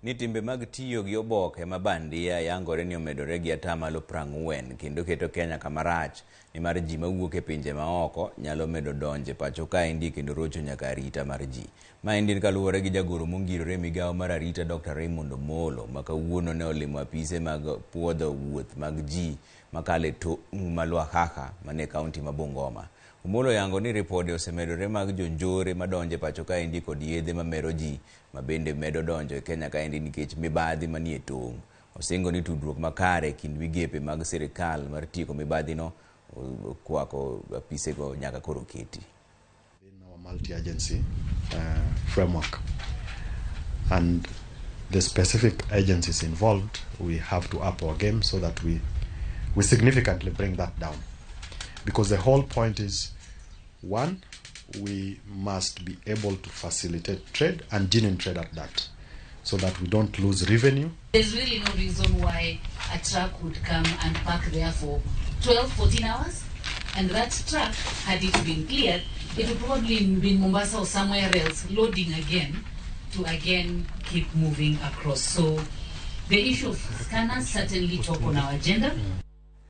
ni timbe mag tiyo gi oboke ma bandia yangore ni omedore gi 40% kendo keto Kenya kama rach ni mar ji mawuok e pinje maoko nyalo medo donje pachoka endi kendo rocho nyaka arita mar ji. Ma endi kaluwore gi jagoro mongirore migawo mar arita Dr. Raymond Omolo ma kawuono ne olimo apise mag puodho wuoth mag ji makale to malwakaka mane kaunti ma Bungoma. Omolo yango ni ripode osemedore mag jonjore madonje pachoka endi kod yedhe mamero ji ma bende medo donjo e Kenya ka endi nikech mibadhi manie tong'. Osingo ni tudruok makare kind migepe mag sirikal mar tieko mibadhi no kwako apise go nyaka koro keti. In our multi-agency framework and the specific agencies involved, we have to up our game so that we significantly bring that down. Because the whole point is, one, we must be able to facilitate trade and genuine trade at that, so that we don't lose revenue. There's really no reason why a truck would come and park there for 12, 14 hours. And that truck, had it been cleared, it would probably be in Mombasa or somewhere else, loading again to again keep moving across. So the issue of scanners certainly top on our agenda.